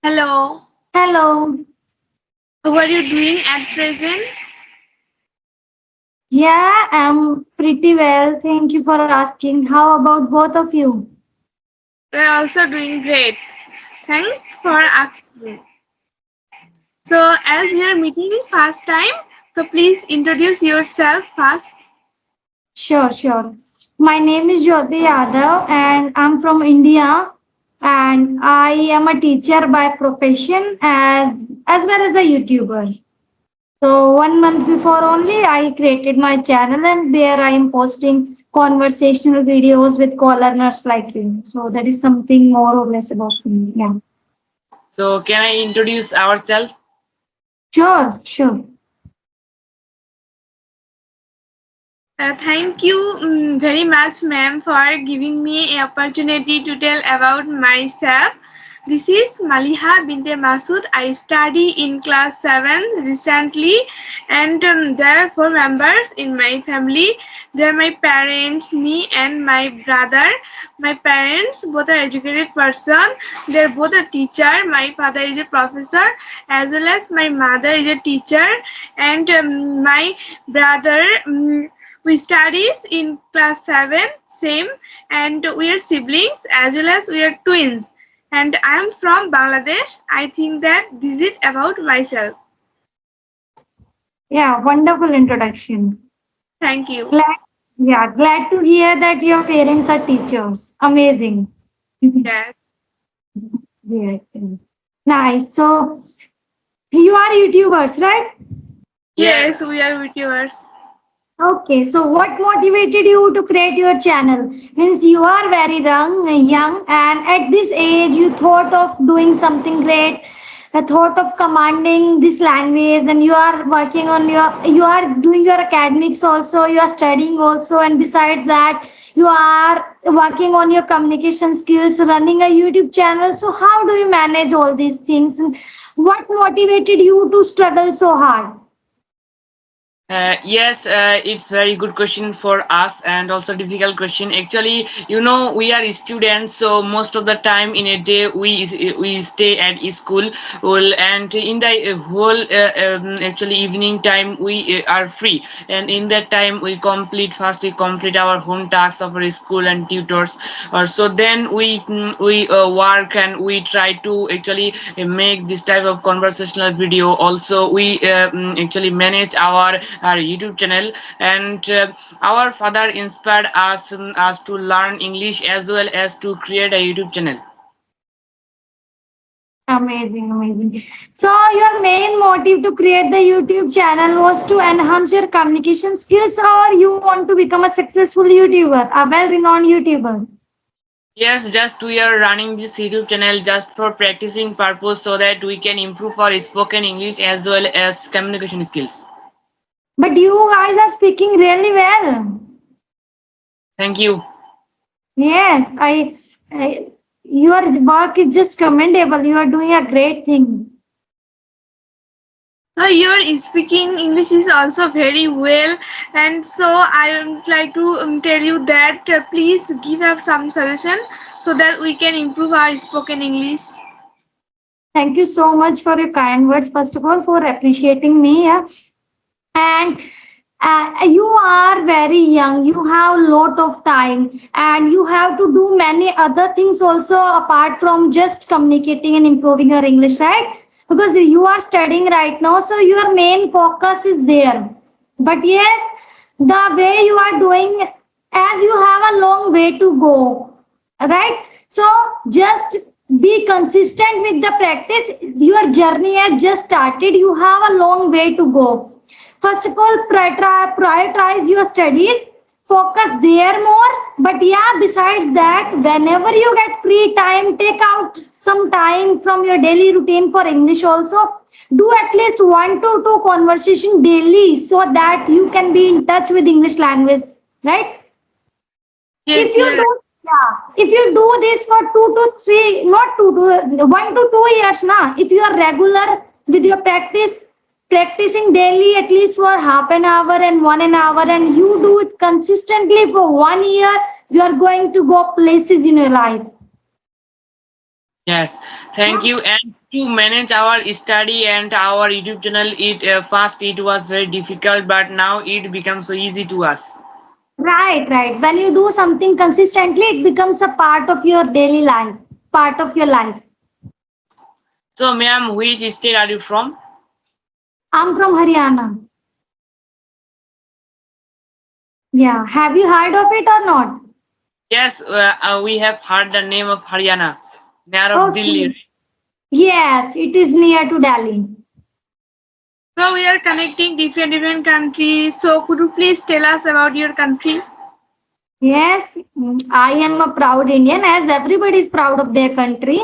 Hello. Hello. How are you doing at present? Yeah, I'm pretty well. Thank you for asking. How about both of you? We're also doing great. Thanks for asking. So, as we are meeting first time, so please introduce yourself first. Sure. My name is Jyoti Yadav and I'm from India and I am a teacher by profession as well as a YouTuber. So 1 month before only I created my channel and there I am posting conversational videos with co-learners like you. So that is something more or less about me. Yeah. So can I introduce ourselves? Sure. Thank you very much, ma'am, for giving me an opportunity to tell about myself. This is Maliha binte Masood. I study in class 7 recently, and there are 4 members in my family. They are my parents, me, and my brother. My parents both are educated person. They are both a teacher. My father is a professor, as well as my mother is a teacher, and my brother. We studies in class 7, same, and we are siblings as well as we are twins. And I am from Bangladesh. I think that this is about myself. Yeah, wonderful introduction. Thank you. Glad, glad to hear that your parents are teachers. Amazing. Yes. Yes. Nice. So you are YouTubers, right? Yes, Yes. we are VTubers. Okay. So what motivated you to create your channel? Means you are very young, and at this age you thought of doing something great. A thought of commanding this language, and you are working on you are doing your academics also, you are studying also, and besides that you are working on your communication skills, running a YouTube channel. So how do you manage all these things? What motivated you to struggle so hard? Yes, it's very good question for us and also difficult question. Actually, we are students, so most of the time in a day we stay at school. Well, and in the whole actually evening time we are free, and in that time we complete our home tasks of our school and tutors. Or so then we work and we try to actually make this type of conversational video. Also, we actually manage our YouTube channel, and our father inspired us to learn English as well as to create a YouTube channel. Amazing. So your main motive to create the YouTube channel was to enhance your communication skills, or you want to become a successful YouTuber, a well-renowned YouTuber? Yes, just we are running this YouTube channel just for practicing purpose so that we can improve our spoken English as well as communication skills. But you guys are speaking really well. Thank you. Yes, your work is just commendable. You are doing a great thing. So your speaking English is also very well, and so I would like to tell you that please give us some suggestion so that we can improve our spoken English. Thank you so much for your kind words. First of all, for appreciating me. Yeah. And you are very young, you have lot of time, and you have to do many other things also apart from just communicating and improving your English, right? Because you are studying right now, so your main focus is there. But yes, the way you are doing, as you have a long way to go, right? So just be consistent with the practice. Your journey has just started, you have a long way to go. First of all, prioritize your studies, focus there more. But yeah, besides that, whenever you get free time, take out some time from your daily routine for English also. Do at least 1 to 2 conversation daily so that you can be in touch with English language, right? If Yes, you yes. do, if you do this for 2 to 3, not 1 to 2 years, na, if you are regular with your practice, practicing daily at least for half an hour and 1 hour, and you do it consistently for 1 year, you are going to go places in your life. Yes, thank you. And to manage our study and our YouTube channel. It first it was very difficult, but now it becomes so easy to us. Right, right. When you do something consistently, it becomes a part of your daily life, part of your life. So, ma'am, which state are you from? I'm from Haryana. Yeah. Have you heard of it or not? Yes, we have heard the name of Haryana, near of Delhi. Okay. Yes, it is near to Delhi. So we are connecting different countries. So could you please tell us about your country? Yes, I am a proud Indian, as everybody is proud of their country.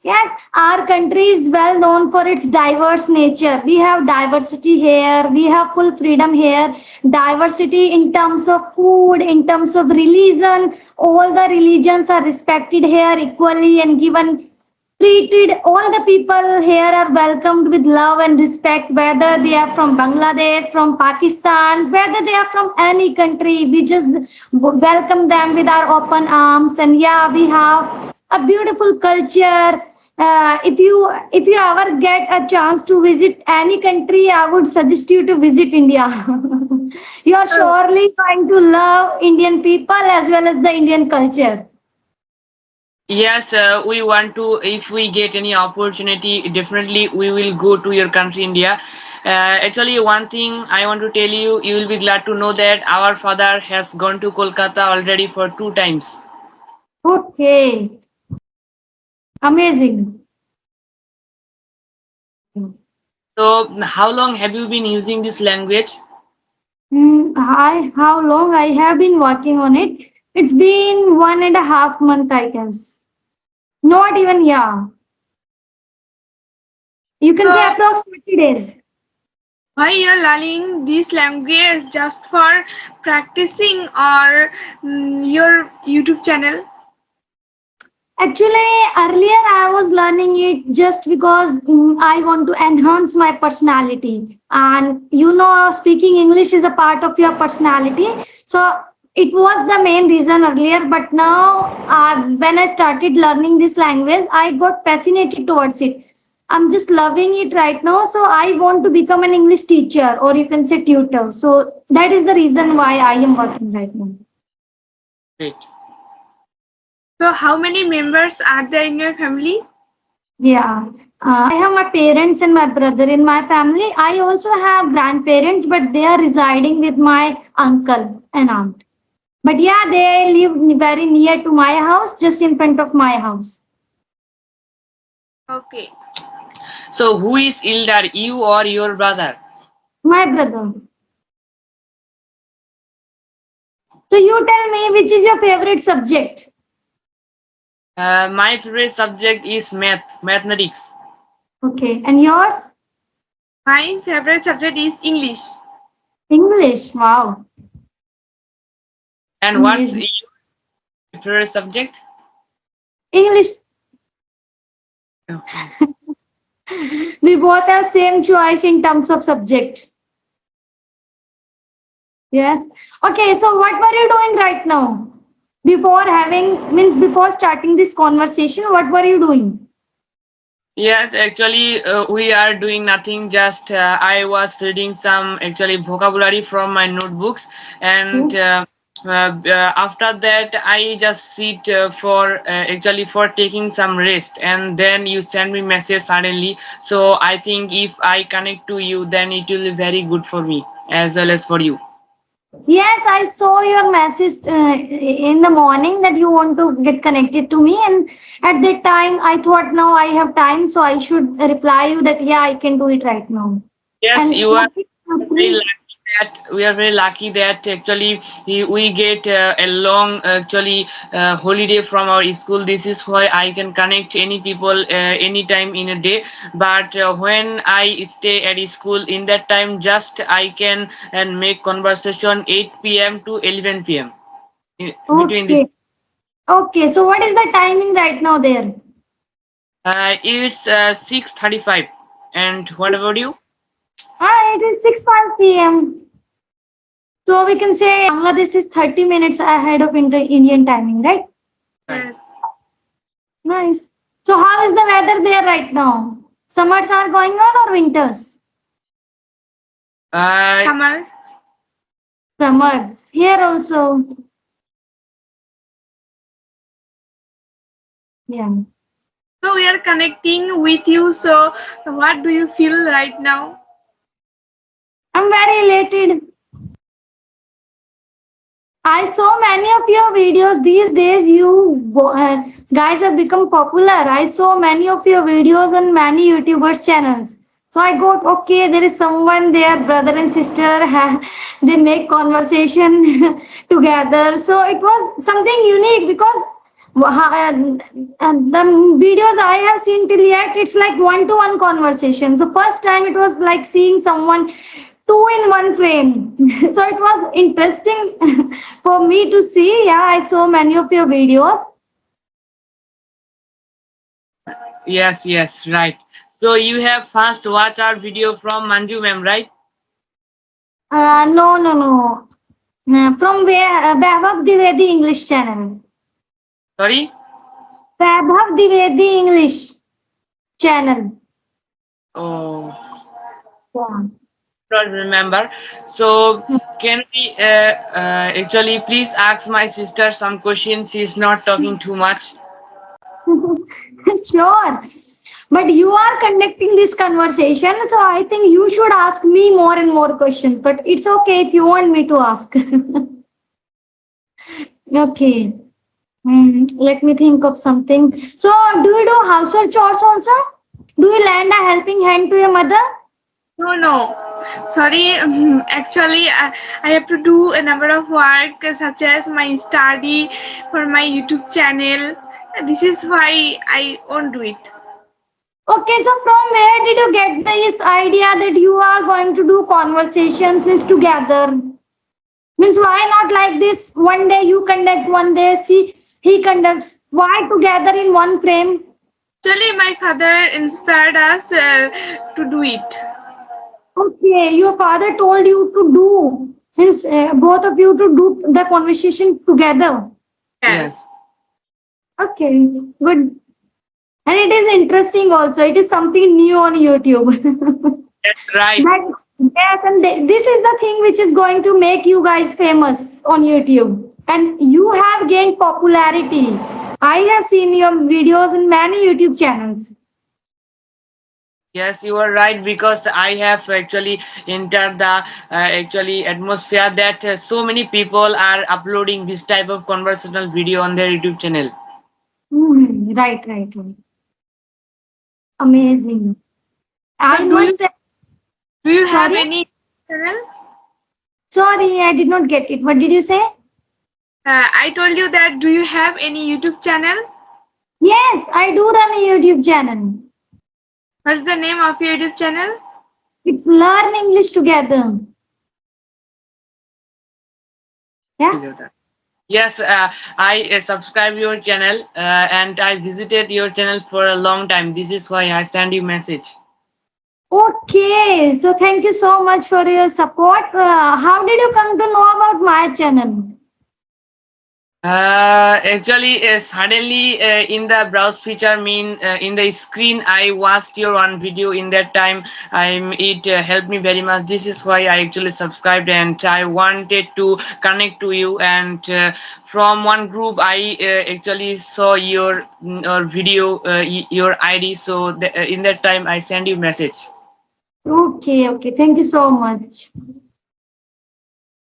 Yes, our country is well known for its diverse nature. We have diversity here, we have full freedom here, diversity in terms of food, in terms of religion. All the religions are respected here equally and given treated. All the people here are welcomed with love and respect, whether they are from Bangladesh, from Pakistan, whether they are from any country. We just welcome them with our open arms. And yeah, we have a beautiful culture. If you ever get a chance to visit any country, I would suggest you to visit India. You are surely going to love Indian people as well as the Indian culture. Yes, we want to. If we get any opportunity, definitely we will go to your country, India. Actually, one thing I want to tell you, you will be glad to know that our father has gone to Kolkata already for 2 times. Okay, amazing. So, how long have you been using this language? How long I have been working on it? It's been 1.5 months, I guess. Not even, yeah. You can say So approximately days. why you're learning this language just for practicing or your YouTube channel? Actually, earlier I was learning it just because I want to enhance my personality. And speaking English is a part of your personality. So it was the main reason earlier. But now, when I started learning this language, I got fascinated towards it. I'm just loving it right now. So I want to become an English teacher, or you can say tutor. So that is the reason why I am working right now. Great. So how many members are there in your family? Yeah, I have my parents and my brother in my family. I also have grandparents, but they are residing with my uncle and aunt. But yeah, they live very near to my house, just in front of my house. Okay. So, who is elder, you or your brother? My brother. So you tell me, which is your favorite subject? My favorite subject is mathematics. Okay, and yours? My favorite subject is English. English. Wow, And what's amazing. your favorite subject? English. Okay. We both have same choice in terms of subject. Yes. Okay, so what were you doing right now? Before starting this conversation, what were you doing? Yes, actually, we are doing nothing. Just I was reading some actually vocabulary from my notebooks, and after that, I just sit for actually for taking some rest. And then you send me message suddenly. So I think if I connect to you, then it will be very good for me as well as for you. Yes, I saw your message in the morning that you want to get connected to me, and at that time I thought now I have time, so I should reply you that yeah, I can do it right now. Yes, And you are nothing very happened. lucky that we are very lucky that actually we get a long actually holiday from our school. This is why I can connect any people anytime in a day. But when I stay at school, in that time just I can and make conversation 8 p.m. to 11 p.m. Between this. Okay, okay. So what is the timing right now there? It's 6:35. And what about you? It is 6:05 p.m. So we can say Bangladesh is 30 minutes ahead of Indian timing, right? Right. Yes. Nice. So how is the weather there right now? Summers are going on or winters? Uh, Summer. Summers. Here also. Yeah. So we are connecting with you. So what do you feel right now? I'm very elated. I saw many of your videos these days. Guys have become popular. I saw many of your videos on many YouTubers channels. So I got okay. There is someone there, brother and sister. They make conversation together. So it was something unique because the videos I have seen till yet, it's like one-to-one conversation. So first time it was like seeing someone two in one frame. So it was interesting for me to see. Yeah, I saw many of your videos. yes, yes, right. So you have first watched our video from Manju ma'am, right? No, no, no. From where? Vaibhav Divedi English channel. Sorry. Vaibhav Divedi English channel. Oh, Yeah. don't remember. So can we actually please ask my sister some questions? She's not talking too much. Sure. But you are conducting this conversation, so I think you should ask me more and more questions. But it's okay if you want me to ask. Okay. Let me think of something. So, do you do household chores also? Do you lend a helping hand to your mother? No, no. Sorry. Actually, I have to do a number of work such as my study for my YouTube channel. This is why I won't do it. Okay, so from where did you get this idea that you are going to do conversations means together? Means why not like this? One day you conduct, one day he conducts. Why together in one frame? Actually, my father inspired us to do it. Okay, your father told you to do. Means both of you to do the conversation together. Yes. Yes, Okay, good. And it is interesting also. It is something new on YouTube. that's right. That yes, and this is the thing which is going to make you guys famous on YouTube. And you have gained popularity. I have seen your videos in many YouTube channels. Yes, you are right because I have actually entered the actually atmosphere that so many people are uploading this type of conversational video on their YouTube channel. Right, right, right. Amazing. I So must. do you have Sorry, any channel? sorry, I did not get it. What did you say? I told you that. Do you have any YouTube channel? Yes, I do run a YouTube channel. What's the name of your YouTube channel? It's Learn English Together. Yeah. Together. Yes, I subscribe your channel and I visited your channel for a long time. This is why I send you message. Okay, so thank you so much for your support. How did you come to know about my channel? Actually, suddenly in the browse feature, in the screen, I watched your one video. In that time, it helped me very much. This is why I actually subscribed, and I wanted to connect to you. And from one group, I actually saw your video, your ID. So in that time, I send you message. Okay, okay, thank you so much.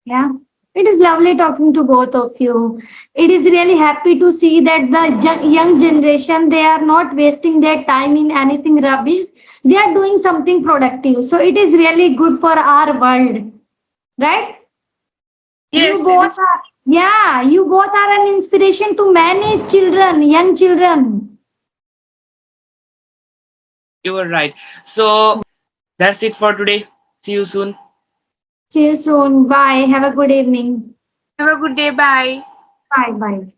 Yeah, it is lovely talking to both of you. It is really happy to see that the young generation, they are not wasting their time in anything rubbish. They are doing something productive. So it is really good for our world, right? You Yes, it both is. are, yeah, you both are an inspiration to many children, young children. You were right. So that's it for today. See you soon. See you soon. Bye. Have a good evening. Have a good day. Bye. Bye. Bye.